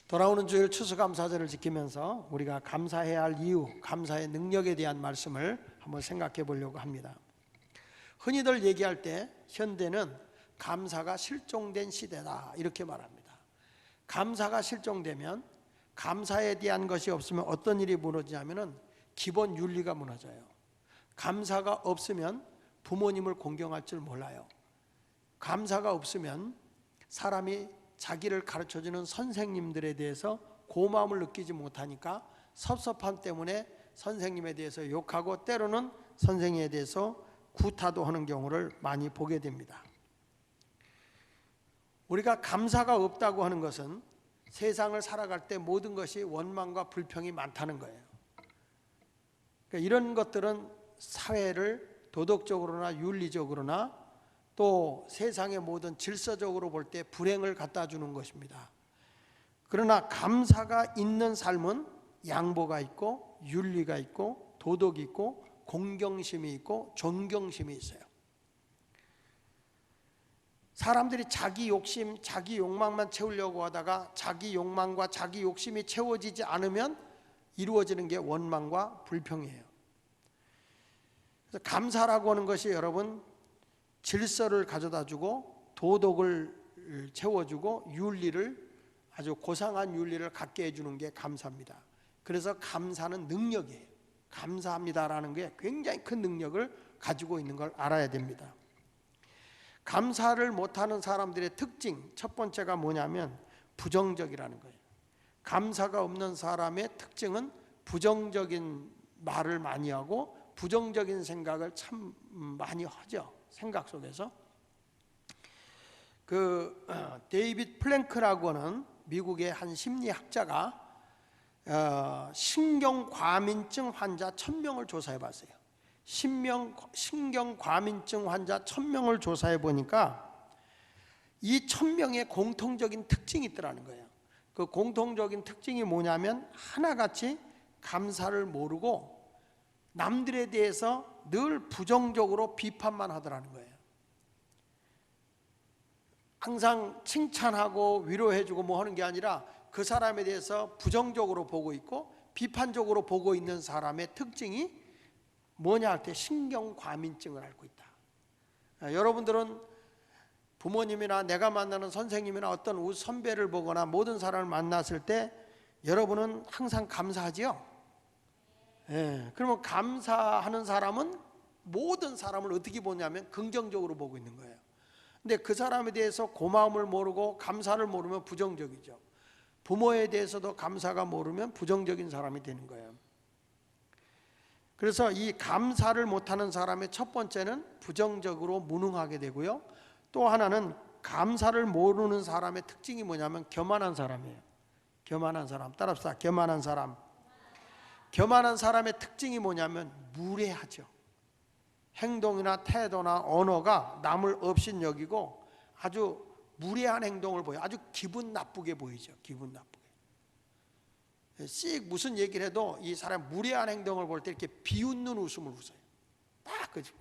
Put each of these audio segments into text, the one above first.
돌아오는 주일 추수감사절을 지키면서 우리가 감사해야 할 이유, 감사의 능력에 대한 말씀을 한번 생각해 보려고 합니다. 흔히들 얘기할 때 현대는 감사가 실종된 시대다 이렇게 말합니다. 감사가 실종되면, 감사에 대한 것이 없으면 어떤 일이 무너지냐면 기본 윤리가 무너져요. 감사가 없으면 부모님을 공경할 줄 몰라요. 감사가 없으면 사람이 자기를 가르쳐주는 선생님들에 대해서 고마움을 느끼지 못하니까 섭섭함 때문에 선생님에 대해서 욕하고, 때로는 선생님에 대해서 구타도 하는 경우를 많이 보게 됩니다. 우리가 감사가 없다고 하는 것은 세상을 살아갈 때 모든 것이 원망과 불평이 많다는 거예요. 그러니까 이런 것들은 사회를 도덕적으로나 윤리적으로나 또 세상의 모든 질서적으로 볼 때 불행을 갖다 주는 것입니다. 그러나 감사가 있는 삶은 양보가 있고 윤리가 있고 도덕이 있고 공경심이 있고 존경심이 있어요. 사람들이 자기 욕심, 자기 욕망만 채우려고 하다가 자기 욕망과 자기 욕심이 채워지지 않으면 이루어지는 게 원망과 불평이에요. 그래서 감사라고 하는 것이 여러분, 질서를 가져다주고 도덕을 채워주고 윤리를, 아주 고상한 윤리를 갖게 해주는 게 감사입니다. 그래서 감사는 능력이에요. 감사합니다라는 게 굉장히 큰 능력을 가지고 있는 걸 알아야 됩니다. 감사를 못하는 사람들의 특징, 첫 번째가 뭐냐면 부정적이라는 거예요. 감사가 없는 사람의 특징은 부정적인 말을 많이 하고 부정적인 생각을 참 많이 하죠. 생각 속에서. 데이빗 플랭크라고 하는 미국의 한 심리학자가 신경과민증 환자 1000명을 조사해 봤어요. 신경과민증 환자 1000명을 조사해 보니까 이 1000명의 공통적인 특징이 있더라는 거예요. 그 공통적인 특징이 뭐냐면 하나같이 감사를 모르고 남들에 대해서 늘 부정적으로 비판만 하더라는 거예요. 항상 칭찬하고 위로해주고 뭐 하는 게 아니라 그 사람에 대해서 부정적으로 보고 있고 비판적으로 보고 있는 사람의 특징이 뭐냐 할 때 신경과민증을 앓고 있다. 여러분들은 부모님이나 내가 만나는 선생님이나 어떤 선배를 보거나 모든 사람을 만났을 때 여러분은 항상 감사하지요? 그러면 감사하는 사람은 모든 사람을 어떻게 보냐면 긍정적으로 보고 있는 거예요. 근데 그 사람에 대해서 고마움을 모르고 감사를 모르면 부정적이죠. 부모에 대해서도 감사가 모르면 부정적인 사람이 되는 거예요. 그래서 이 감사를 못하는 사람의 첫 번째는 부정적으로 무능하게 되고요. 또 하나는 감사를 모르는 사람의 특징이 뭐냐면 교만한 사람이에요. 교만한 사람. 따라합시다. 교만한 사람. 교만한 사람의 특징이 뭐냐면 무례하죠. 행동이나 태도나 언어가 남을 업신여기고 아주 무례한 행동을 보여요. 아주 기분 나쁘게 보이죠. 기분 나쁘게. 씩 무슨 얘기를 해도 이 사람 무례한 행동을 볼 때 이렇게 비웃는 웃음을 웃어요. 딱 그죠.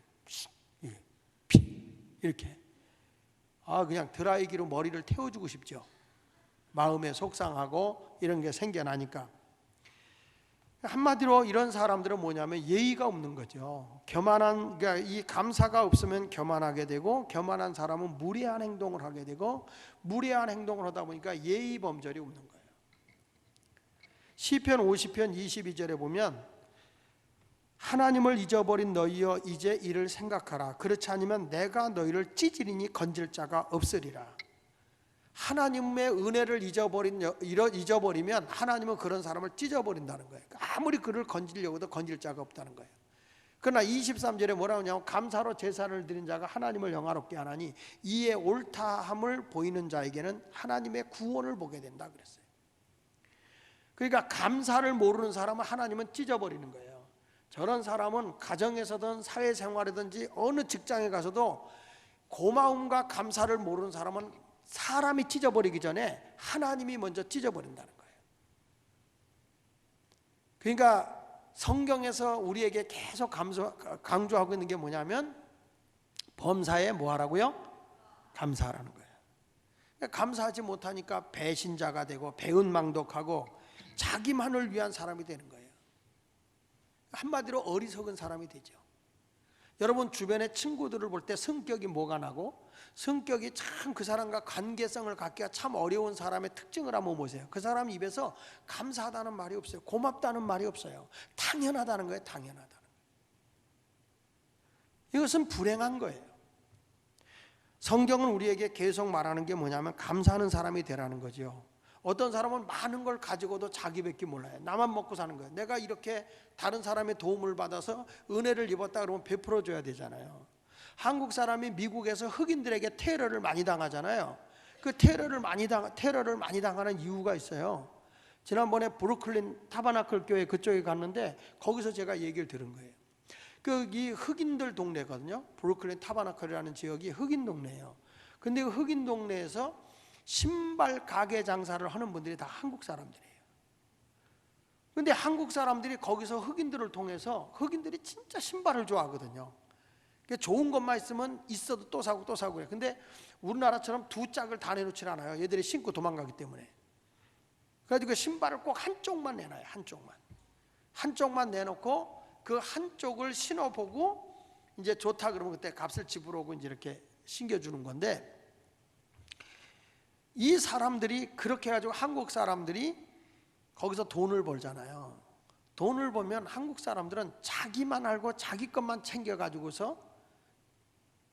이렇게. 그냥 드라이기로 머리를 태워주고 싶죠. 마음에 속상하고 이런 게 생겨나니까. 한마디로 이런 사람들은 뭐냐면 예의가 없는 거죠. 그러니까 이 감사가 없으면 교만하게 되고, 교만한 사람은 무례한 행동을 하게 되고, 무례한 행동을 하다 보니까 예의 범절이 없는 거예요. 시편 50편 22절에 보면 하나님을 잊어버린 너희여 이제 이를 생각하라. 그렇지 않으면 내가 너희를 찌질이니 건질 자가 없으리라. 하나님의 은혜를 잊어버리면 하나님은 그런 사람을 찢어버린다는 거예요. 아무리 그를 건지려고도 건질 자가 없다는 거예요. 그러나 23절에 뭐라고 하냐면 감사로 제사를 드린 자가 하나님을 영화롭게 하나니 이에 옳다함을 보이는 자에게는 하나님의 구원을 보게 된다 그랬어요. 그러니까 감사를 모르는 사람은 하나님은 찢어버리는 거예요. 저런 사람은 가정에서든 사회생활이든지 어느 직장에 가서도 고마움과 감사를 모르는 사람은 사람이 찢어버리기 전에 하나님이 먼저 찢어버린다는 거예요. 그러니까 성경에서 우리에게 계속 강조하고 있는 게 뭐냐면 범사에 뭐 하라고요? 감사하라는 거예요. 감사하지 못하니까 배신자가 되고 배은망덕하고 자기만을 위한 사람이 되는 거예요. 한마디로 어리석은 사람이 되죠. 여러분 주변의 친구들을 볼 때 성격이 뭐가 나고 성격이 참 그 사람과 관계성을 갖기가 참 어려운 사람의 특징을 한번 보세요. 그 사람 입에서 감사하다는 말이 없어요. 고맙다는 말이 없어요. 당연하다는 거예요. 당연하다는 거예요. 이것은 불행한 거예요. 성경은 우리에게 계속 말하는 게 뭐냐면 감사하는 사람이 되라는 거죠. 어떤 사람은 많은 걸 가지고도 자기밖에 몰라요. 나만 먹고 사는 거예요. 내가 이렇게 다른 사람의 도움을 받아서 은혜를 입었다 그러면 베풀어 줘야 되잖아요. 한국 사람이 미국에서 흑인들에게 테러를 많이 당하잖아요. 그 테러를 많이 당하는 이유가 있어요. 지난번에 브루클린 타버나클 교회 그쪽에 갔는데 거기서 제가 얘기를 들은 거예요. 이 흑인들 동네거든요. 브루클린 타버나클이라는 지역이 흑인 동네예요. 근데 그 흑인 동네에서 신발 가게 장사를 하는 분들이 다 한국 사람들이에요. 근데 한국 사람들이 거기서 흑인들을 통해서 흑인들이 진짜 신발을 좋아하거든요. 좋은 것만 있으면 있어도 또 사고 또 사고 그래요. 근데 우리나라처럼 두 짝을 다 내놓질 않아요. 얘들이 신고 도망가기 때문에. 그래서 그 신발을 꼭 한쪽만 내놔요. 한쪽만 내놓고 그 한쪽을 신어보고 이제 좋다 그러면 그때 값을 지불하고 이제 이렇게 신겨주는 건데, 이 사람들이 그렇게 해가지고 한국 사람들이 거기서 돈을 벌잖아요. 돈을 벌면 한국 사람들은 자기만 알고 자기 것만 챙겨가지고서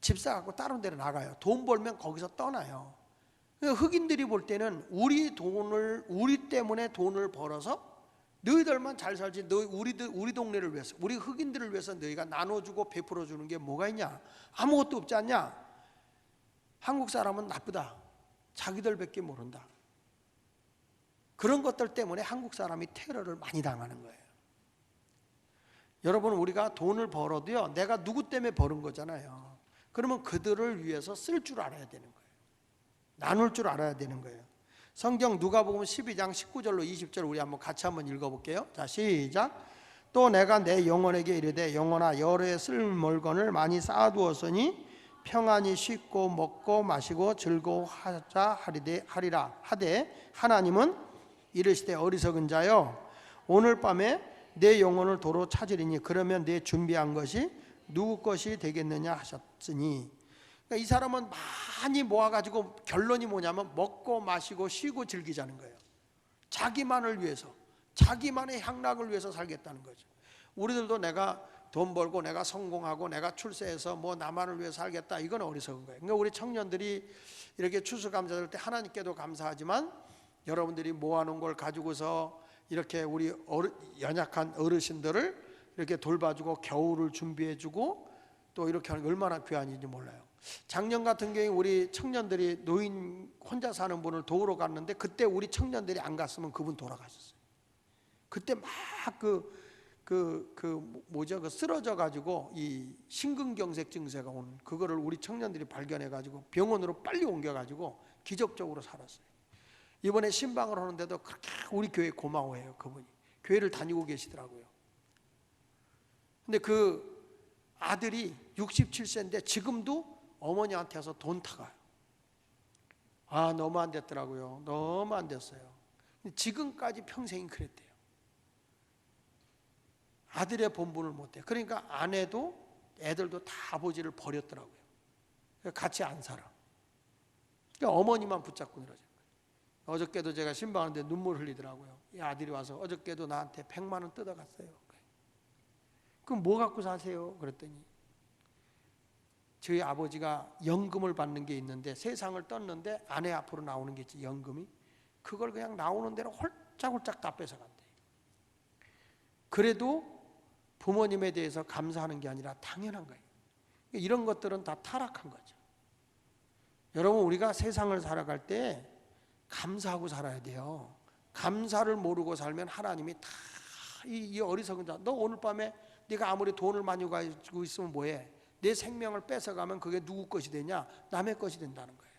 집 사갖고 다른 데로 나가요. 돈 벌면 거기서 떠나요. 흑인들이 볼 때는 우리 때문에 돈을 벌어서 너희들만 잘 살지, 우리 동네를 위해서, 우리 흑인들을 위해서 너희가 나눠주고 베풀어 주는 게 뭐가 있냐? 아무것도 없지 않냐? 한국 사람은 나쁘다. 자기들밖에 모른다. 그런 것들 때문에 한국 사람이 테러를 많이 당하는 거예요. 여러분, 우리가 돈을 벌어도요, 내가 누구 때문에 버는 거잖아요. 그러면 그들을 위해서 쓸 줄 알아야 되는 거예요. 나눌 줄 알아야 되는 거예요. 성경 누가복음 12장 19절로 20절 우리 같이 한번 읽어볼게요. 자, 시작. 또 내가 내 영혼에게 이르되 영혼아, 여러 해 쓸 물건을 많이 쌓아두었으니 평안히 씻고 먹고 마시고 즐거워하자 하리라 하되, 하나님은 이르시되 어리석은 자여, 오늘 밤에 내 영혼을 도로 찾으리니 그러면 내 준비한 것이 누구 것이 되겠느냐 하셨으니. 그러니까 이 사람은 많이 모아가지고 결론이 뭐냐면 먹고 마시고 쉬고 즐기자는 거예요. 자기만을 위해서, 자기만의 향락을 위해서 살겠다는 거죠. 우리들도 내가 돈 벌고 내가 성공하고 내가 출세해서 뭐 나만을 위해서 살겠다, 이건 어리석은 거예요. 그러니까 우리 청년들이 이렇게 추수감사절 때 하나님께도 감사하지만 여러분들이 모아놓은 걸 가지고서 이렇게 우리 연약한 어르신들을 이렇게 돌봐주고 겨울을 준비해주고 또 이렇게 하는 게 얼마나 귀한지 몰라요. 작년 같은 경우에 우리 청년들이 노인 혼자 사는 분을 도우러 갔는데, 그때 우리 청년들이 안 갔으면 그분 돌아가셨어요. 그때 막 쓰러져 가지고 이 심근경색 증세가 온 그거를 우리 청년들이 발견해 가지고 병원으로 빨리 옮겨 가지고 기적적으로 살았어요. 이번에 신방을 하는데도 그렇게 우리 교회 고마워해요. 그분이 교회를 다니고 계시더라고요. 근데 그 아들이 67세인데 지금도 어머니한테 와서 돈 타가요. 아, 너무 안 됐더라고요. 너무 안 됐어요. 지금까지 평생이 그랬대요. 아들의 본분을 못해. 그러니까 아내도 애들도 다 아버지를 버렸더라고요. 같이 안 살아. 그러니까 어머니만 붙잡고 늘어진 거예요. 어저께도 제가 신방하는데 눈물 흘리더라고요. 이 아들이 와서 어저께도 나한테 100만 원 뜯어갔어요. 그럼 뭐 갖고 사세요? 그랬더니 저희 아버지가 연금을 받는 게 있는데 세상을 떴는데 아내 앞으로 나오는 게 있지, 연금이. 그걸 그냥 나오는 대로 홀짝홀짝 다 뺏어간대. 그래도 부모님에 대해서 감사하는 게 아니라 당연한 거예요. 이런 것들은 다 타락한 거죠. 여러분, 우리가 세상을 살아갈 때 감사하고 살아야 돼요. 감사를 모르고 살면 하나님이 다 이 어리석은 자, 너 오늘 밤에 네가 아무리 돈을 많이 가지고 있으면 뭐해? 내 생명을 뺏어가면 그게 누구 것이 되냐? 남의 것이 된다는 거예요.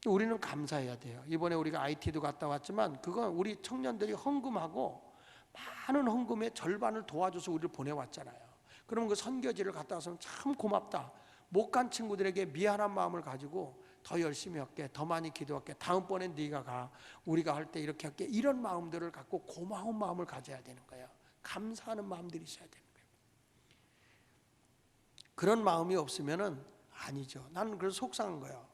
우리는 감사해야 돼요. 이번에 우리가 IT도 갔다 왔지만 그건 우리 청년들이 헌금하고 많은 헌금의 절반을 도와줘서 우리를 보내왔잖아요. 그러면 그 선교지를 갔다 와서 참 고맙다. 못 간 친구들에게 미안한 마음을 가지고 더 열심히 할게, 더 많이 기도할게, 다음번엔 네가 가, 우리가 할 때 이렇게 할게, 이런 마음들을 갖고 고마운 마음을 가져야 되는 거예요. 감사하는 마음들이 있어야 되는 거예요. 그런 마음이 없으면은 아니죠. 나는 그래서 속상한 거예요.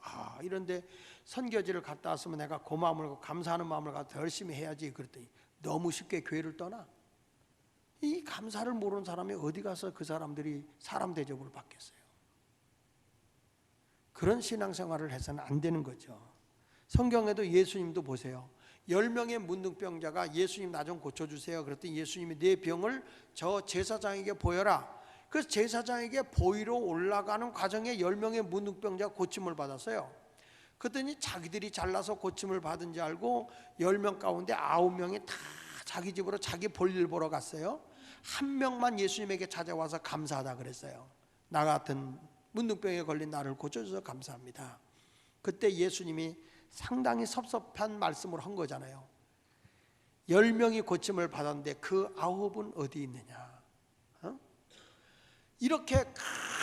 이런데 선교지를 갔다 왔으면 내가 고마움을 갖고 감사하는 마음을 갖고 더 열심히 해야지. 그랬더니 너무 쉽게 교회를 떠나. 이 감사를 모르는 사람이 어디 가서 그 사람들이 사람 대접을 받겠어요. 그런 신앙생활을 해서는 안 되는 거죠. 성경에도 예수님도 보세요. 10명의 문둥병자가 예수님 나 좀 고쳐주세요. 그랬더니 예수님이 내 병을 저 제사장에게 보여라. 그래서 제사장에게 보이러 올라가는 과정에 10명의 문둥병자가 고침을 받았어요. 그랬더니 자기들이 잘나서 고침을 받은 줄 알고 10명 가운데 9명이 다 자기 집으로 자기 볼일 보러 갔어요. 한 명만 예수님에게 찾아와서 감사하다 그랬어요. 나 같은 문둥병에 걸린 나를 고쳐줘서 감사합니다. 그때 예수님이 상당히 섭섭한 말씀을 한 거잖아요. 10명이 고침을 받았는데 그 9은 어디 있느냐. 이렇게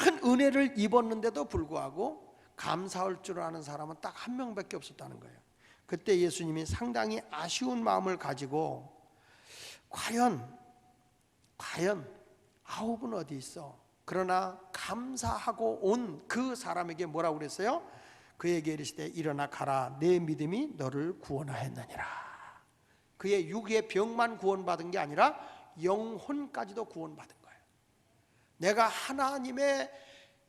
큰 은혜를 입었는데도 불구하고 감사할 줄 아는 사람은 딱 한 명밖에 없었다는 거예요. 그때 예수님이 상당히 아쉬운 마음을 가지고 과연 9은 어디 있어? 그러나 감사하고 온 그 사람에게 뭐라고 그랬어요? 그에게 이르시되 일어나 가라, 내 믿음이 너를 구원하였느니라. 그의 육의 병만 구원받은 게 아니라 영혼까지도 구원받은 거예요. 내가 하나님의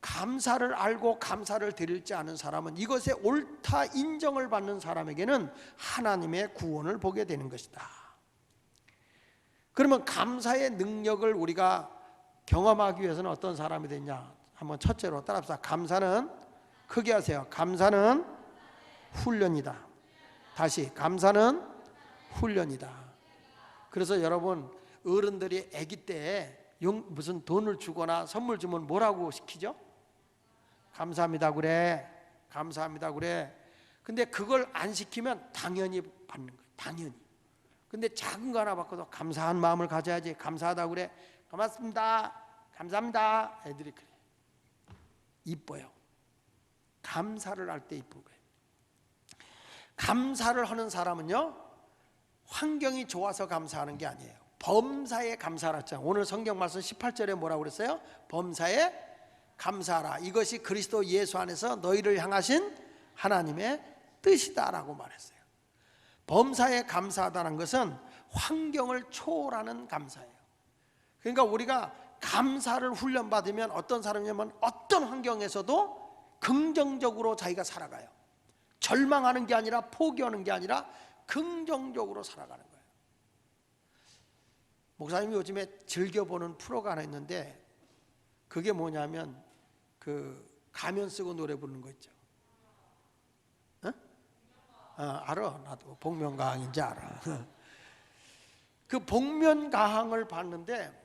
감사를 알고 감사를 드릴지 아는 사람은 이것에 옳다 인정을 받는 사람에게는 하나님의 구원을 보게 되는 것이다. 그러면 감사의 능력을 우리가 경험하기 위해서는 어떤 사람이 되냐? 한번 첫째로 따라합시다. 감사는, 크게 하세요. 감사는 훈련이다. 다시, 감사는 훈련이다. 그래서 여러분, 어른들이 아기 때 무슨 돈을 주거나 선물 주면 뭐라고 시키죠? 감사합니다 그래, 감사합니다 그래. 근데 그걸 안 시키면 당연히 받는 거예요. 당연히. 근데 작은 거 하나 받고도 감사한 마음을 가져야지. 감사하다 그래, 고맙습니다, 감사합니다. 애들이 그래. 이뻐요. 감사를 할 때 이쁜 거예요. 감사를 하는 사람은요, 환경이 좋아서 감사하는 게 아니에요. 범사에 감사하라 했잖아요. 오늘 성경 말씀 18절에 뭐라고 그랬어요? 범사에 감사하라. 이것이 그리스도 예수 안에서 너희를 향하신 하나님의 뜻이다라고 말했어요. 범사에 감사하다는 것은 환경을 초월하는 감사예요. 그러니까 우리가 감사를 훈련받으면 어떤 사람이냐면 어떤 환경에서도 긍정적으로 자기가 살아가요. 절망하는 게 아니라 포기하는 게 아니라 긍정적으로 살아가는 거예요. 목사님이 요즘에 즐겨보는 프로가 하나 있는데 그게 뭐냐면 그 가면 쓰고 노래 부르는 거 있죠. 알아. 나도 복면가왕인지 알아. 그 복면가왕을 봤는데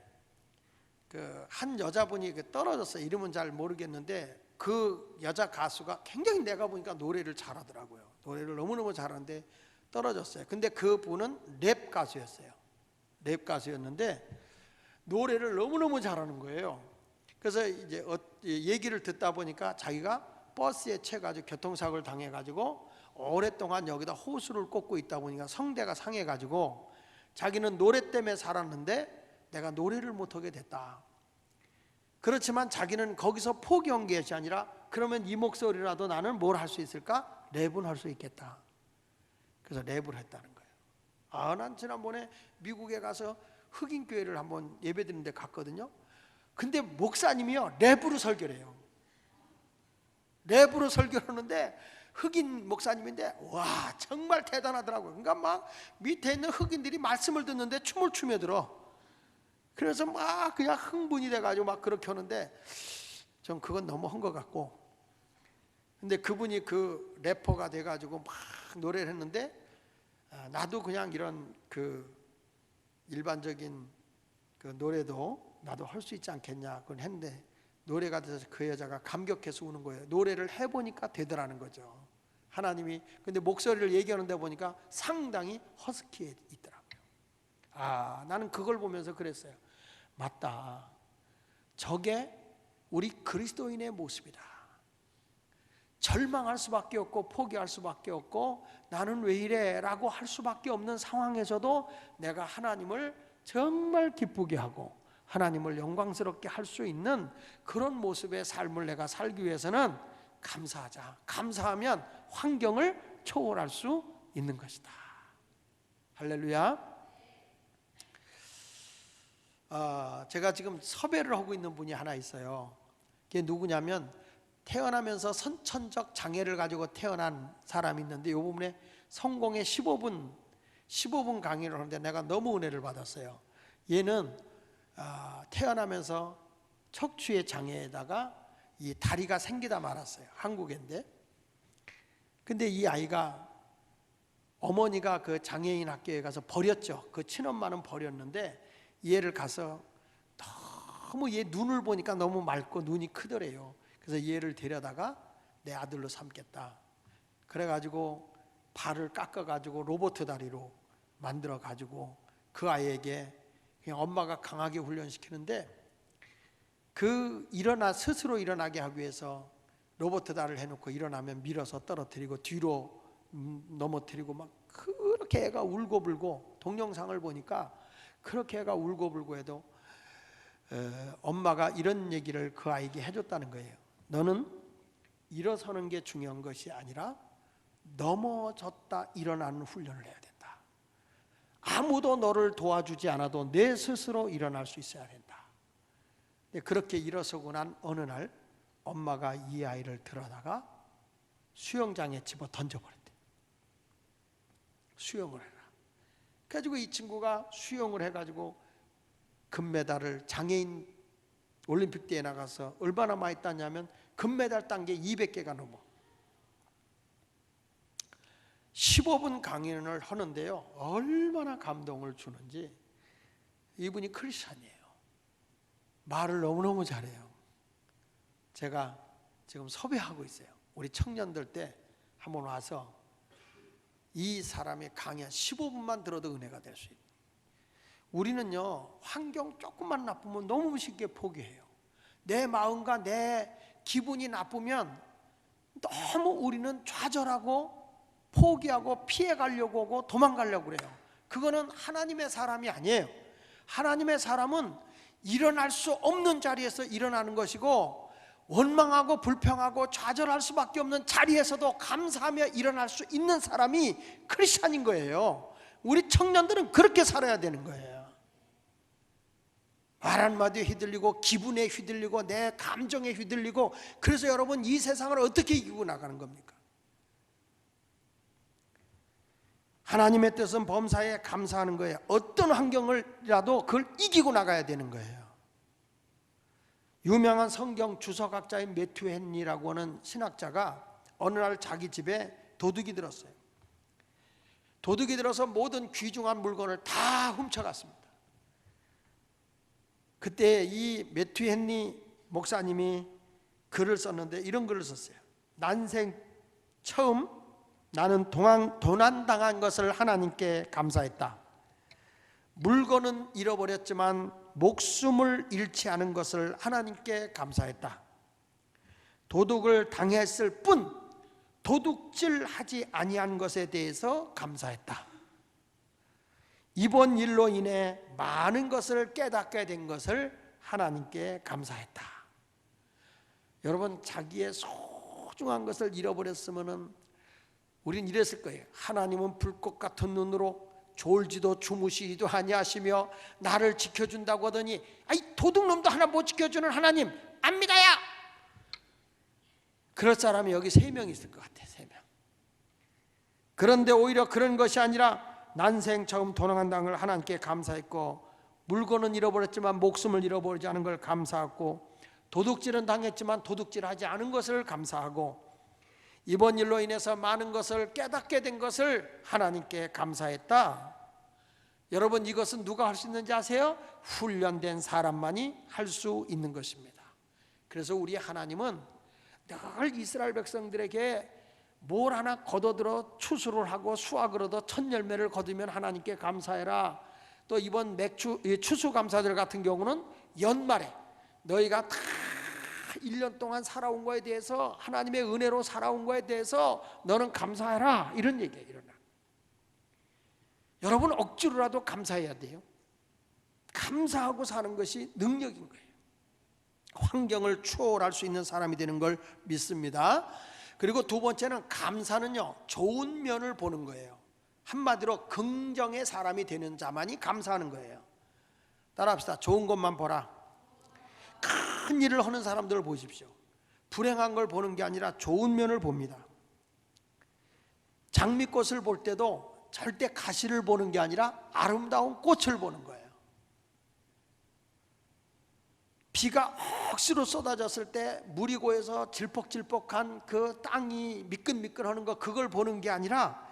그 한 여자분이 떨어졌어요. 이름은 잘 모르겠는데 그 여자 가수가 굉장히 내가 보니까 노래를 잘하더라고요. 노래를 너무너무 잘하는데 떨어졌어요. 근데 그분은 랩 가수였어요. 랩 가수였는데 노래를 너무너무 잘하는 거예요. 그래서 이제 얘기를 듣다 보니까 자기가 버스에 채가지고 교통사고를 당해가지고 오랫동안 여기다 호수를 꽂고 있다 보니까 성대가 상해가지고 자기는 노래 때문에 살았는데 내가 노래를 못하게 됐다. 그렇지만 자기는 거기서 포기한 것이 아니라 그러면 이 목소리라도 나는 뭘 할 수 있을까? 랩은 할 수 있겠다. 그래서 랩을 했다는 거예요. 난 지난번에 미국에 가서 흑인 교회를 한번 예배드리는 데 갔거든요. 근데 목사님이요 랩으로 설교를 해요. 랩으로 설교를 하는데 흑인 목사님인데 와 정말 대단하더라고요. 그러니까 막 밑에 있는 흑인들이 말씀을 듣는데 춤을 추며 들어. 그래서 막 그냥 흥분이 돼가지고 막 그렇게 하는데 전 그건 너무 한 것 같고, 근데 그분이 그 래퍼가 돼가지고 막 노래를 했는데 나도 그냥 이런 그 일반적인 그 노래도 나도 할 수 있지 않겠냐 그걸 했는데 노래가 돼서 그 여자가 감격해서 우는 거예요. 노래를 해보니까 되더라는 거죠. 하나님이. 근데 목소리를 얘기하는 데 보니까 상당히 허스키해 있더라고요. 나는 그걸 보면서 그랬어요. 맞다. 저게 우리 그리스도인의 모습이다. 절망할 수밖에 없고 포기할 수밖에 없고 나는 왜 이래 라고 할 수밖에 없는 상황에서도 내가 하나님을 정말 기쁘게 하고 하나님을 영광스럽게 할 수 있는 그런 모습의 삶을 내가 살기 위해서는 감사하자. 감사하면 환경을 초월할 수 있는 것이다. 할렐루야. 제가 지금 섭외를 하고 있는 분이 하나 있어요. 그게 누구냐면 태어나면서 선천적 장애를 가지고 태어난 사람이 있는데 이 부분에 성공의 15분 강의를 하는데 내가 너무 은혜를 받았어요. 얘는 태어나면서 척추의 장애에다가 이 다리가 생기다 말았어요. 한국인데. 근데 이 아이가 어머니가 그 장애인 학교에 가서 버렸죠. 그 친엄마는 버렸는데 얘를 가서 너무 얘 눈을 보니까 너무 맑고 눈이 크더래요. 그래서 얘를 데려다가 내 아들로 삼겠다. 그래가지고 발을 깎아가지고 로봇 다리로 만들어가지고 그 아이에게 그냥 엄마가 강하게 훈련시키는데 그 스스로 일어나게 하기 위해서 로봇 다리를 해놓고 일어나면 밀어서 떨어뜨리고 뒤로 넘어뜨리고 막 그렇게 애가 울고불고 동영상을 보니까 그렇게 애가 울고불고 해도 엄마가 이런 얘기를 그 아이에게 해줬다는 거예요. 너는 일어서는 게 중요한 것이 아니라 넘어졌다 일어나는 훈련을 해야 된다. 아무도 너를 도와주지 않아도 내 스스로 일어날 수 있어야 된다. 그렇게 일어서고 난 어느 날 엄마가 이 아이를 들어다가 수영장에 집어 던져버렸대. 수영을 해라. 그래가지고 이 친구가 수영을 해가지고 금메달을 장애인 올림픽 대회에 나가서 얼마나 많이 땄냐면 금메달 딴 게 200개가 넘어. 15분 강연을 하는데요, 얼마나 감동을 주는지. 이분이 크리스찬이에요. 말을 너무너무 잘해요. 제가 지금 섭외하고 있어요. 우리 청년들 때 한번 와서 이 사람의 강연 15분만 들어도 은혜가 될 수 있는. 우리는요, 환경 조금만 나쁘면 너무 쉽게 포기해요. 내 마음과 내 기분이 나쁘면 너무 우리는 좌절하고 포기하고 피해가려고 하고 도망가려고 그래요. 그거는 하나님의 사람이 아니에요. 하나님의 사람은 일어날 수 없는 자리에서 일어나는 것이고 원망하고 불평하고 좌절할 수밖에 없는 자리에서도 감사하며 일어날 수 있는 사람이 크리스찬인 거예요. 우리 청년들은 그렇게 살아야 되는 거예요. 말 한마디에 휘둘리고 기분에 휘둘리고 내 감정에 휘둘리고, 그래서 여러분 이 세상을 어떻게 이기고 나가는 겁니까? 하나님의 뜻은 범사에 감사하는 거예요. 어떤 환경을라도 그걸 이기고 나가야 되는 거예요. 유명한 성경 주석학자인 매튜 헨리라고 하는 신학자가 어느 날 자기 집에 도둑이 들었어요. 도둑이 들어서 모든 귀중한 물건을 다 훔쳐갔습니다. 그때 이 매튜 헨리 목사님이 글을 썼는데 이런 글을 썼어요. 난생 처음 나는 도난당한 것을 하나님께 감사했다. 물건은 잃어버렸지만 목숨을 잃지 않은 것을 하나님께 감사했다. 도둑을 당했을 뿐 도둑질하지 아니한 것에 대해서 감사했다. 이번 일로 인해 많은 것을 깨닫게 된 것을 하나님께 감사했다. 여러분, 자기의 소중한 것을 잃어버렸으면 우린 이랬을 거예요. 하나님은 불꽃 같은 눈으로 졸지도 주무시지도 아니하시며 나를 지켜준다고 하더니 아이 도둑놈도 하나 못 지켜주는 하나님 안 믿어요. 그럴 사람이 여기 3명 있을 것 같아요. 3명. 그런데 오히려 그런 것이 아니라 난생 처음 도난당한 걸 하나님께 감사했고, 물건은 잃어버렸지만 목숨을 잃어버리지 않은 걸 감사하고, 도둑질은 당했지만 도둑질하지 않은 것을 감사하고, 이번 일로 인해서 많은 것을 깨닫게 된 것을 하나님께 감사했다. 여러분, 이것은 누가 할 수 있는지 아세요? 훈련된 사람만이 할 수 있는 것입니다. 그래서 우리 하나님은 늘 이스라엘 백성들에게 뭘 하나 거둬들어 추수를 하고 수확을 얻어 첫 열매를 거두면 하나님께 감사해라. 또 이번 추수감사절 같은 경우는 연말에 너희가 다 1년 동안 살아온 거에 대해서, 하나님의 은혜로 살아온 거에 대해서 너는 감사해라, 이런 얘기예요. 일어나. 여러분 억지로라도 감사해야 돼요. 감사하고 사는 것이 능력인 거예요. 환경을 추월할 수 있는 사람이 되는 걸 믿습니다. 그리고 두 번째는, 감사는요, 좋은 면을 보는 거예요. 한마디로 긍정의 사람이 되는 자만이 감사하는 거예요. 따라합시다. 좋은 것만 보라. 큰 일을 하는 사람들을 보십시오. 불행한 걸 보는 게 아니라 좋은 면을 봅니다. 장미꽃을 볼 때도 절대 가시를 보는 게 아니라 아름다운 꽃을 보는 거예요. 비가 억수로 쏟아졌을 때 물이 고여서 질퍽질퍽한 그 땅이 미끈미끈하는 거, 그걸 보는 게 아니라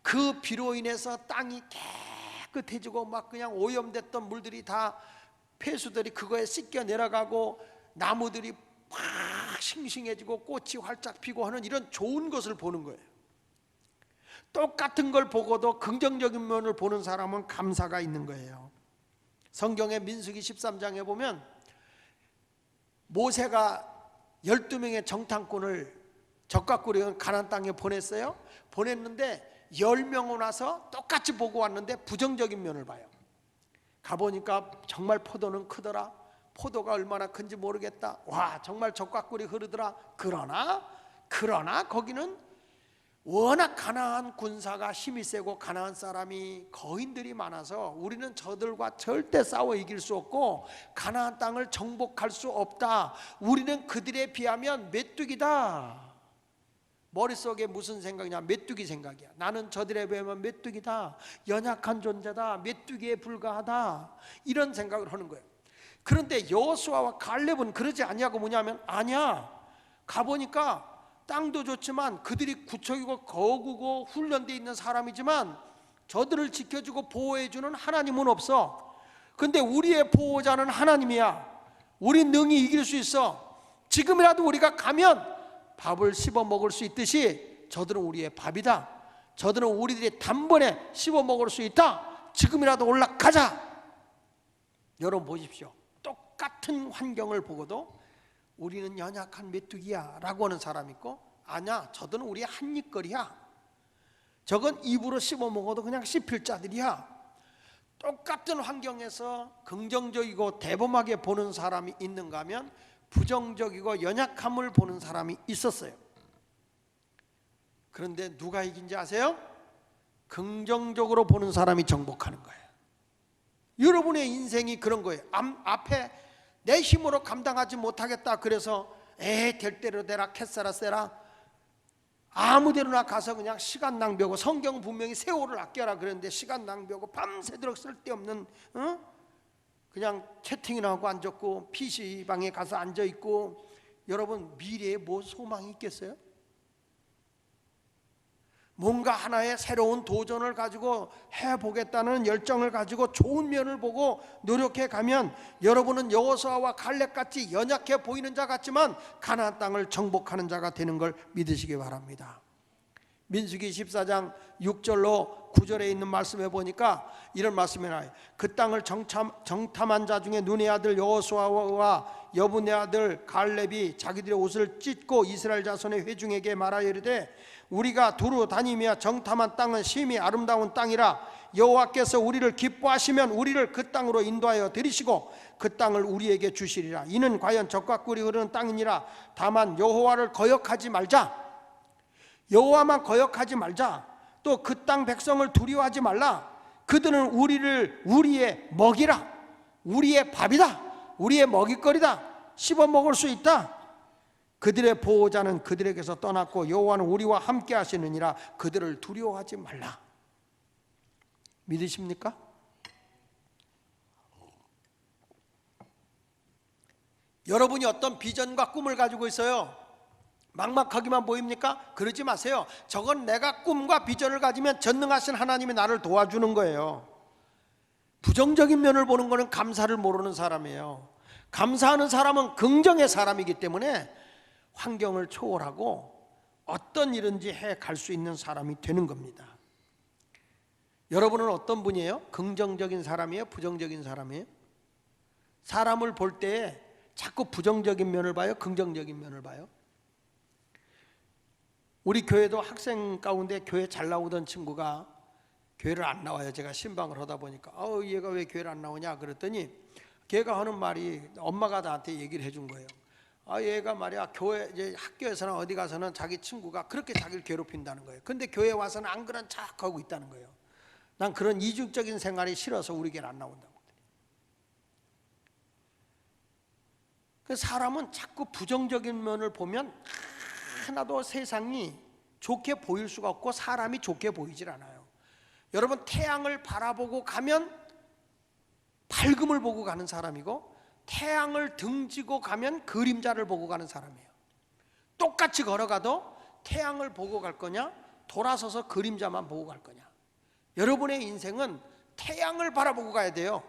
그 비로 인해서 땅이 깨끗해지고 막 그냥 오염됐던 물들이 다, 폐수들이 그거에 씻겨 내려가고 나무들이 막 싱싱해지고 꽃이 활짝 피고 하는 이런 좋은 것을 보는 거예요. 똑같은 걸 보고도 긍정적인 면을 보는 사람은 감사가 있는 거예요. 성경의 민수기 13장에 보면 모세가 12명의 정탐꾼을 적각구리온 가나안 땅에 보냈어요. 보냈는데 10명은 와서 똑같이 보고 왔는데 부정적인 면을 봐요. 가보니까 정말 포도는 크더라. 포도가 얼마나 큰지 모르겠다. 와, 정말 적각꿀이 흐르더라. 그러나 거기는 워낙 가나안 군사가 힘이 세고 가나안 사람이 거인들이 많아서 우리는 저들과 절대 싸워 이길 수 없고 가나안 땅을 정복할 수 없다. 우리는 그들에 비하면 메뚜기다. 머릿속에 무슨 생각이냐? 메뚜기 생각이야. 나는 저들에 비하면 메뚜기다. 연약한 존재다. 메뚜기에 불과하다. 이런 생각을 하는 거예요. 그런데 여호수아와 갈렙은 그러지 아니하고 뭐냐면, 아니야, 가보니까 땅도 좋지만 그들이 구척이고 거구고 훈련되어 있는 사람이지만 저들을 지켜주고 보호해주는 하나님은 없어. 근데 우리의 보호자는 하나님이야. 우리 능히 이길 수 있어. 지금이라도 우리가 가면 밥을 씹어 먹을 수 있듯이 저들은 우리의 밥이다. 저들은 우리들이 단번에 씹어 먹을 수 있다. 지금이라도 올라가자. 여러분 보십시오. 똑같은 환경을 보고도 우리는 연약한 메뚜기야 라고 하는 사람이 있고, 아니야, 저들은 우리의 한입거리야. 저건 입으로 씹어 먹어도 그냥 씹힐 자들이야. 똑같은 환경에서 긍정적이고 대범하게 보는 사람이 있는가 하면 부정적이고 연약함을 보는 사람이 있었어요. 그런데 누가 이긴지 아세요? 긍정적으로 보는 사람이 정복하는 거예요. 여러분의 인생이 그런 거예요. 앞에 내 힘으로 감당하지 못하겠다 그래서 될 대로 되라, 캐싸라 세라, 아무 데로나 가서 그냥 시간 낭비하고, 성경은 분명히 세월을 아껴라 그랬는데 시간 낭비하고 밤새도록 쓸데없는 그냥 채팅이나 하고 앉았고 PC방에 가서 앉아있고, 여러분 미래에 뭐 소망이 있겠어요? 뭔가 하나의 새로운 도전을 가지고 해보겠다는 열정을 가지고 좋은 면을 보고 노력해 가면 여러분은 여호수아와 갈렙같이 연약해 보이는 자 같지만 가나안 땅을 정복하는 자가 되는 걸 믿으시기 바랍니다. 민수기 14장 6절로 9절에 있는 말씀에 보니까 이런 말씀이 나와요. 그 땅을 정탐한 자 중에 눈의 아들 여호수아와 여분의 아들 갈렙이 자기들의 옷을 찢고 이스라엘 자손의 회중에게 말하여 이르되, 우리가 두루 다니며 정탐한 땅은 심히 아름다운 땅이라 여호와께서 우리를 기뻐하시면 우리를 그 땅으로 인도하여 들이시고 그 땅을 우리에게 주시리라. 이는 과연 젖과 꿀이 흐르는 땅이니라. 다만 여호와를 거역하지 말자. 여호와만 거역하지 말자. 또 그 땅 백성을 두려워하지 말라. 그들은 우리를 우리의 먹이라. 우리의 밥이다. 우리의 먹잇거리다. 씹어 먹을 수 있다. 그들의 보호자는 그들에게서 떠났고 여호와는 우리와 함께 하시느니라. 그들을 두려워하지 말라. 믿으십니까? 여러분이 어떤 비전과 꿈을 가지고 있어요. 막막하기만 보입니까? 그러지 마세요. 저건 내가 꿈과 비전을 가지면 전능하신 하나님이 나를 도와주는 거예요. 부정적인 면을 보는 것은 감사를 모르는 사람이에요. 감사하는 사람은 긍정의 사람이기 때문에 환경을 초월하고 어떤 일인지 해 갈 수 있는 사람이 되는 겁니다. 여러분은 어떤 분이에요? 긍정적인 사람이에요? 부정적인 사람이에요? 사람을 볼 때 자꾸 부정적인 면을 봐요? 긍정적인 면을 봐요? 우리 교회도 학생 가운데 교회 잘 나오던 친구가 교회를 안 나와요. 제가 신방을 하다 보니까 얘가 왜 교회를 안 나오냐 그랬더니 걔가 하는 말이 엄마가 나한테 얘기를 해준 거예요. 얘가 말이야 교회 이제 학교에서나 어디 가서는 자기 친구가 그렇게 자기를 괴롭힌다는 거예요. 근데 교회 와서는 안 그런 척하고 있다는 거예요. 난 그런 이중적인 생활이 싫어서 우리 교회를 안 나온다고. 그 사람은 자꾸 부정적인 면을 보면 하나도 세상이 좋게 보일 수가 없고 사람이 좋게 보이질 않아요. 여러분 태양을 바라보고 가면 밝음을 보고 가는 사람이고 태양을 등지고 가면 그림자를 보고 가는 사람이에요. 똑같이 걸어가도 태양을 보고 갈 거냐 돌아서서 그림자만 보고 갈 거냐. 여러분의 인생은 태양을 바라보고 가야 돼요.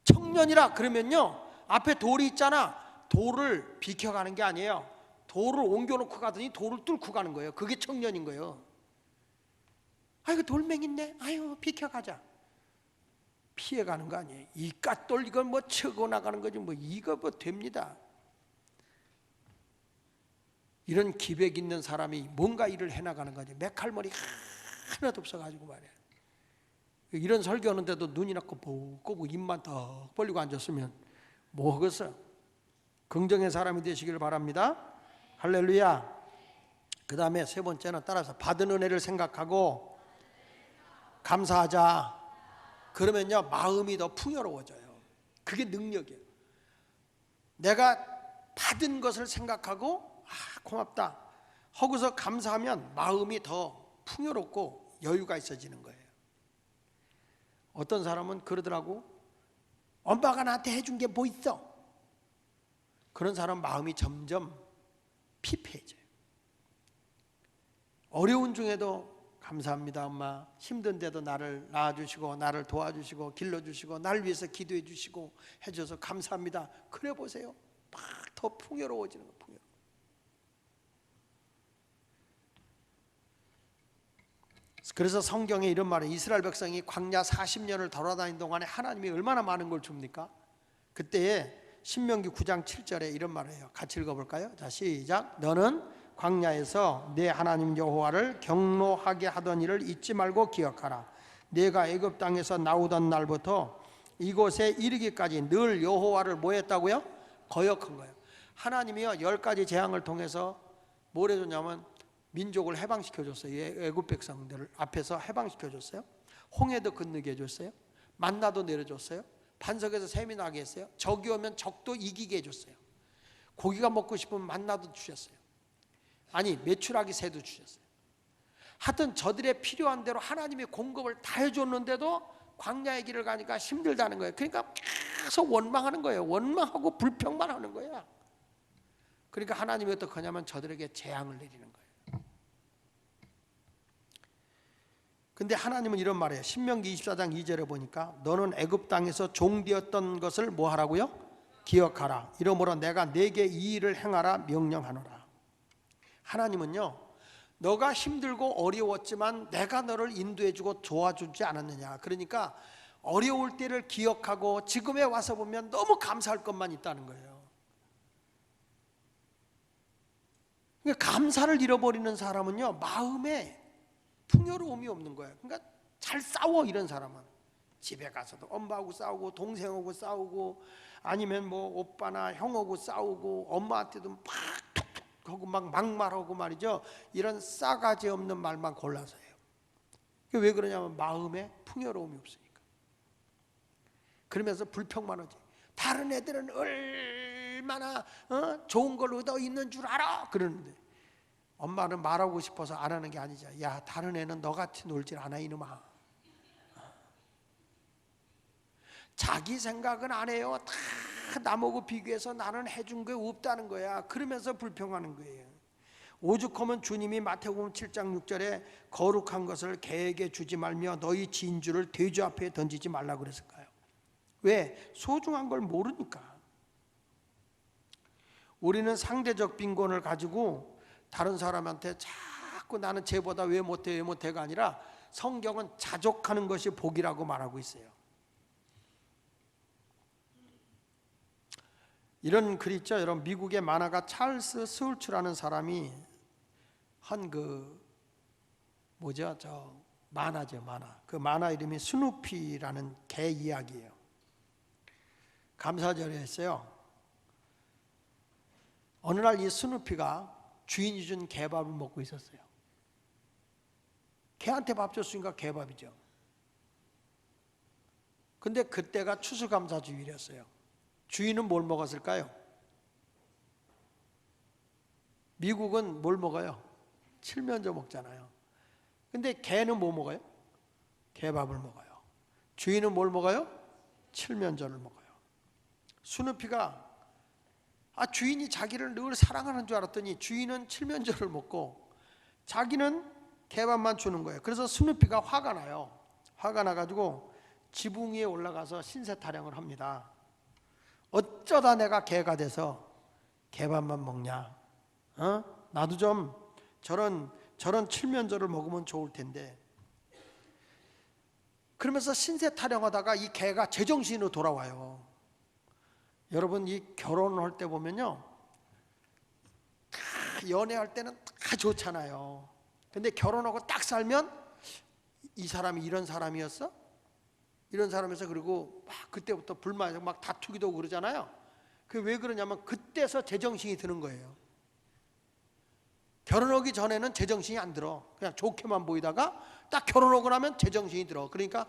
청년이라 그러면요 앞에 돌이 있잖아. 돌을 비켜가는 게 아니에요. 돌을 옮겨놓고 가더니 돌을 뚫고 가는 거예요. 그게 청년인 거예요. 아이고 돌멩이 있네. 아유 비켜가자. 피해가는 거 아니에요. 이깟돌 이건 뭐 치고 나가는 거지 뭐 이거 뭐 됩니다. 이런 기백 있는 사람이 뭔가 일을 해나가는 거지. 메칼머리 하나도 없어가지고 말이야. 이런 설교하는데도 눈이나 꼬고 입만 더 벌리고 앉았으면 뭐 하겠어요. 긍정의 사람이 되시길 바랍니다. 할렐루야. 그 다음에 세 번째는 따라서 받은 은혜를 생각하고 감사하자. 그러면요 마음이 더 풍요로워져요. 그게 능력이에요. 내가 받은 것을 생각하고 고맙다 하고서 감사하면 마음이 더 풍요롭고 여유가 있어지는 거예요. 어떤 사람은 그러더라고. 엄마가 나한테 해준 게 뭐 있어? 그런 사람 마음이 점점 피폐해져요. 어려운 중에도 감사합니다 엄마. 힘든데도 나를 낳아주시고 나를 도와주시고 길러주시고 날 위해서 기도해 주시고 해줘서 감사합니다. 그래 보세요. 막 더 풍요로워지는 거예요. 풍요로워. 그래서 성경에 이런 말은 이스라엘 백성이 광야 40년을 돌아다닌 동안에 하나님이 얼마나 많은 걸 줍니까? 그때에 신명기 9장 7절에 이런 말을 해요. 같이 읽어볼까요? 자 시작. 너는 광야에서 내 하나님 여호와를 경노하게 하던 일을 잊지 말고 기억하라. 내가 애굽 땅에서 나오던 날부터 이곳에 이르기까지 늘 여호와를 뭐 했다고요? 거역한 거예요. 하나님이요 10가지 재앙을 통해서 뭘 해줬냐면 민족을 해방시켜줬어요. 애굽 백성들을 앞에서 해방시켜줬어요. 홍해도 건너게 해줬어요. 만나도 내려줬어요. 반석에서 샘이 나게 했어요. 적이 오면 적도 이기게 해줬어요. 고기가 먹고 싶으면 만나도 주셨어요. 아니 메추라기 새도 주셨어요. 하여튼 저들의 필요한 대로 하나님이 공급을 다 해줬는데도 광야의 길을 가니까 힘들다는 거예요. 그러니까 계속 원망하는 거예요. 원망하고 불평만 하는 거예요. 그러니까 하나님이 어떻게 하냐면 저들에게 재앙을 내리는 거예요. 근데 하나님은 이런 말이에요. 신명기 24장 2절에 보니까 너는 애굽 땅에서 종되었던 것을 뭐 하라고요? 기억하라. 이러므로 내가 네게 이 일을 행하라 명령하노라. 하나님은요 너가 힘들고 어려웠지만 내가 너를 인도해주고 도와주지 않았느냐. 그러니까 어려울 때를 기억하고 지금에 와서 보면 너무 감사할 것만 있다는 거예요. 그러니까 감사를 잃어버리는 사람은요 마음에 풍요로움이 없는 거예요. 그러니까 잘 싸워. 이런 사람은 집에 가서도 엄마하고 싸우고 동생하고 싸우고 아니면 뭐 오빠나 형하고 싸우고 엄마한테도 막 툭툭 하고 막 막말하고 말이죠. 이런 싸가지 없는 말만 골라서 해요. 왜 그러냐면 마음에 풍요로움이 없으니까. 그러면서 불평만 하지. 다른 애들은 얼마나 좋은 걸 얻어 있는 줄 알아? 그러는데 엄마는 말하고 싶어서 안 하는 게 아니죠. 야 다른 애는 너같이 놀질 않아 이놈아. 자기 생각은 안 해요. 다 남하고 비교해서 나는 해준 게 없다는 거야. 그러면서 불평하는 거예요. 오죽하면 주님이 마태복음 7장 6절에 거룩한 것을 개에게 주지 말며 너희 진주를 돼지 앞에 던지지 말라 그랬을까요? 왜? 소중한 걸 모르니까. 우리는 상대적 빈곤을 가지고 다른 사람한테 자꾸 나는 쟤보다 왜 못해가 아니라 성경은 자족하는 것이 복이라고 말하고 있어요. 이런 글 있죠. 여러분, 미국의 만화가 찰스 스울츠라는 사람이 한 만화죠, 만화. 그 만화 이름이 스누피라는 개 이야기예요. 감사절에 했어요. 어느 날 이 스누피가 주인이 준 개밥을 먹고 있었어요. 개한테 밥 줬으니까 개밥이죠. 근데 그때가 추수감사주일이었어요. 주인은 뭘 먹었을까요? 미국은 뭘 먹어요? 칠면조 먹잖아요. 근데 개는 뭐 먹어요? 개밥을 먹어요. 주인은 뭘 먹어요? 칠면조를 먹어요. 스누피가 주인이 자기를 늘 사랑하는 줄 알았더니 주인은 칠면조를 먹고 자기는 개밥만 주는 거예요. 그래서 스누피가 화가 나요. 화가 나가지고 지붕 위에 올라가서 신세 타령을 합니다. 어쩌다 내가 개가 돼서 개밥만 먹냐? 나도 좀 저런 칠면조를 먹으면 좋을 텐데. 그러면서 신세 타령하다가 이 개가 제정신으로 돌아와요. 여러분, 이 결혼할 때 보면요, 연애할 때는 다 좋잖아요. 근데 결혼하고 딱 살면 이 사람이 이런 사람이었어? 이런 사람에서 그리고 막 그때부터 불만이 막 다투기도 하고 그러잖아요. 그게 왜 그러냐면 그때서 제정신이 드는 거예요. 결혼하기 전에는 제정신이 안 들어. 그냥 좋게만 보이다가 딱 결혼하고 나면 제정신이 들어. 그러니까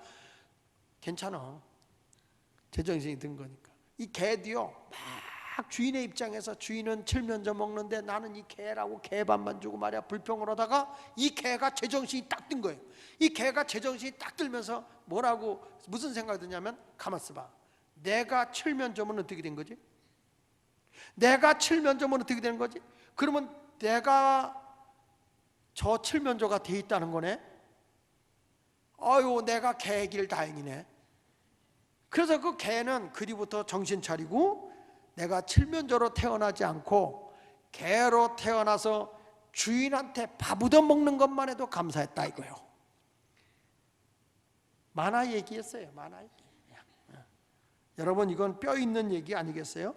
괜찮아. 제정신이 든 거니까. 이 개도요, 막 주인의 입장에서 주인은 칠면조 먹는데 나는 이 개라고 개밥만 주고 말이야 불평을 하다가 이 개가 제정신이 딱 든 거예요. 이 개가 제정신이 딱 들면서 뭐라고 무슨 생각이 드냐면, 가만 있어봐. 내가 칠면조면 어떻게 된 거지? 내가 칠면조면 어떻게 되는 거지? 그러면 내가 저 칠면조가 돼 있다는 거네. 아유, 내가 개길 다행이네. 그래서 그 개는 그 뒤부터 정신 차리고 내가 칠면조로 태어나지 않고 개로 태어나서 주인한테 밥 얻어 먹는 것만 해도 감사했다 이거요. 만화 얘기였어요. 만화 얘기. 여러분, 이건 뼈 있는 얘기 아니겠어요?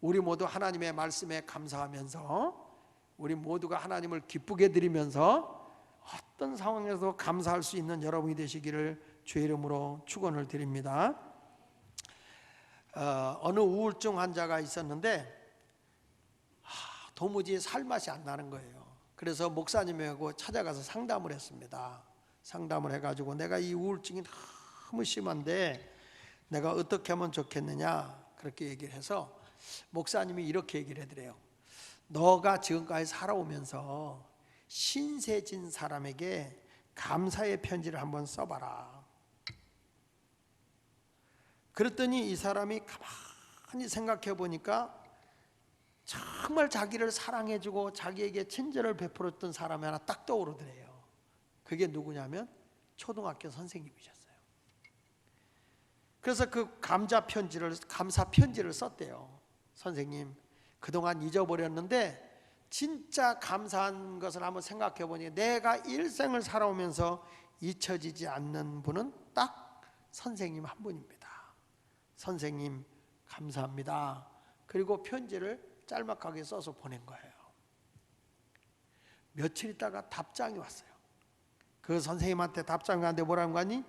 우리 모두 하나님의 말씀에 감사하면서 우리 모두가 하나님을 기쁘게 드리면서 어떤 상황에서도 감사할 수 있는 여러분이 되시기를 주의 이름으로 축원을 드립니다. 어느 우울증 환자가 있었는데 도무지 살 맛이 안 나는 거예요. 그래서 목사님하고 찾아가서 상담을 했습니다. 상담을 해가지고 내가 이 우울증이 너무 심한데 내가 어떻게 하면 좋겠느냐 그렇게 얘기를 해서 목사님이 이렇게 얘기를 해드려요. 너가 지금까지 살아오면서 신세진 사람에게 감사의 편지를 한번 써봐라. 그랬더니 이 사람이 가만히 생각해 보니까 정말 자기를 사랑해주고 자기에게 친절을 베풀었던 사람이 하나 딱 떠오르더래요. 그게 누구냐면 초등학교 선생님이셨어요. 그래서 그 감사 편지를 썼대요. 선생님, 그동안 잊어버렸는데 진짜 감사한 것을 한번 생각해 보니 내가 일생을 살아오면서 잊혀지지 않는 분은 딱 선생님 한 분입니다. 선생님 감사합니다. 그리고 편지를 짤막하게 써서 보낸 거예요. 며칠 있다가 답장이 왔어요. 그 선생님한테 답장이 왔는데 뭐라는 거니?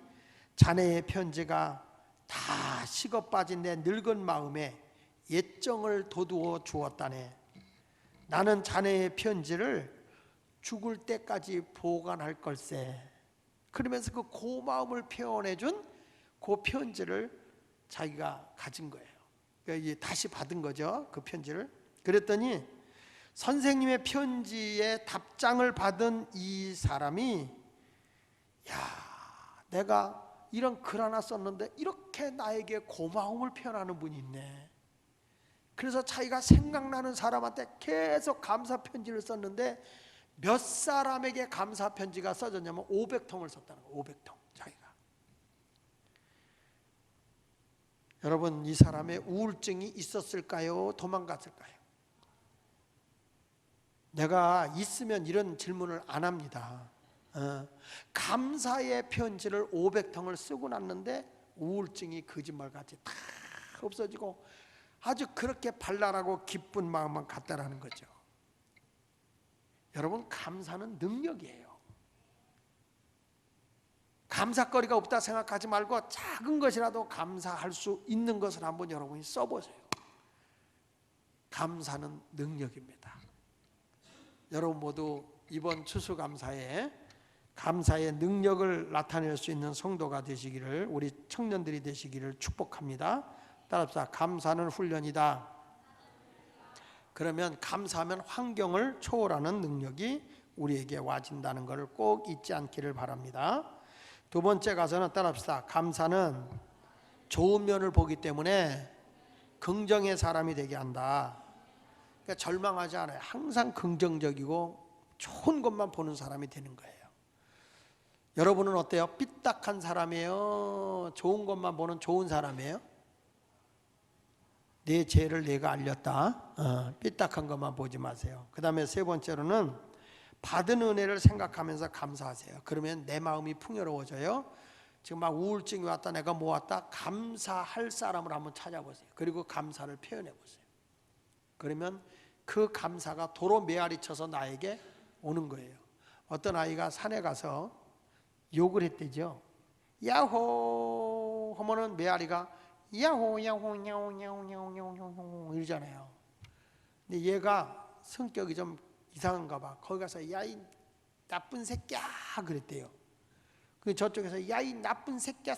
자네의 편지가 다 식어 빠진 내 늙은 마음에 예정을 돋우어 주었다네. 나는 자네의 편지를 죽을 때까지 보관할 걸세. 그러면서 그 고마움을 표현해 준 그 편지를 자기가 가진 거예요. 그러니까 다시 받은 거죠, 그 편지를. 그랬더니 선생님의 편지에 답장을 받은 이 사람이, 야, 내가 이런 글 하나 썼는데 이렇게 나에게 고마움을 표현하는 분이 있네. 그래서 자기가 생각나는 사람한테 계속 감사 편지를 썼는데 몇 사람에게 감사 편지가 써졌냐면 500통을 썼다는 거예요. 500통 자기가. 여러분, 이 사람의 우울증이 있었을까요? 도망갔을까요? 내가 있으면 이런 질문을 안 합니다. 감사의 편지를 500통을 쓰고 났는데 우울증이 거짓말같이 다 없어지고 아주 그렇게 발랄하고 기쁜 마음만 갖다라는 거죠. 여러분, 감사는 능력이에요. 감사거리가 없다 생각하지 말고 작은 것이라도 감사할 수 있는 것을 한번 여러분이 써보세요. 감사는 능력입니다. 여러분 모두 이번 추수감사에 감사의 능력을 나타낼 수 있는 성도가 되시기를, 우리 청년들이 되시기를 축복합니다. 따라합시다. 감사는 훈련이다. 그러면 감사하면 환경을 초월하는 능력이 우리에게 와진다는 것을 꼭 잊지 않기를 바랍니다. 두 번째 가서는 따라합시다. 감사는 좋은 면을 보기 때문에 긍정의 사람이 되게 한다. 그러니까 절망하지 않아요. 항상 긍정적이고 좋은 것만 보는 사람이 되는 거예요. 여러분은 어때요? 삐딱한 사람이에요? 좋은 것만 보는 좋은 사람이에요? 내 죄를 내가 알렸다. 삐딱한 것만 보지 마세요. 그 다음에 세 번째로는 받은 은혜를 생각하면서 감사하세요. 그러면 내 마음이 풍요로워져요. 지금 막 우울증이 왔다, 내가 뭐 왔다, 감사할 사람을 한번 찾아보세요. 그리고 감사를 표현해 보세요. 그러면 그 감사가 도로 메아리 쳐서 나에게 오는 거예요. 어떤 아이가 산에 가서 욕을 했대죠. 야호 하면은 메아리가 야호 야호 야호 야호 야호 야호 이러잖아요. 근데 얘가 성격이 좀 이상한가 봐. 거기 가서 야 이 나쁜 새끼야 그랬대요. 그 저쪽에서 야 이 나쁜 새끼야.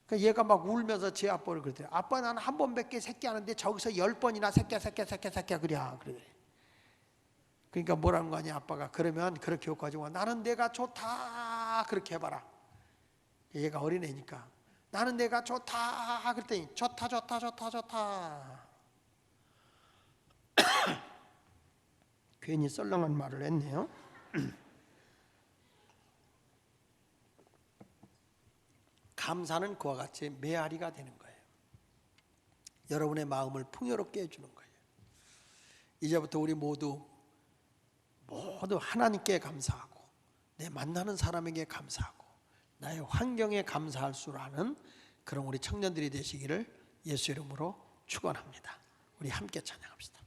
그 얘가 막 울면서 제 아빠를 그랬대요. 아빠 나는 한 번밖에 새끼 하는데 저기서 10번이나 새끼야 그래. 그러니까 뭐라는 거 아니야 아빠가. 그러면 그렇게 욕하지고 나는 내가 좋다 그렇게 해봐라. 얘가 어린애니까 나는 내가 좋다 그랬더니 좋다 괜히 썰렁한 말을 했네요. 감사는 그와 같이 메아리가 되는 거예요. 여러분의 마음을 풍요롭게 해주는 거예요. 이제부터 우리 모두 하나님께 감사하고 내 만나는 사람에게 감사하고 나의 환경에 감사할 줄 아는 그런 우리 청년들이 되시기를 예수 이름으로 축원합니다. 우리 함께 찬양합시다.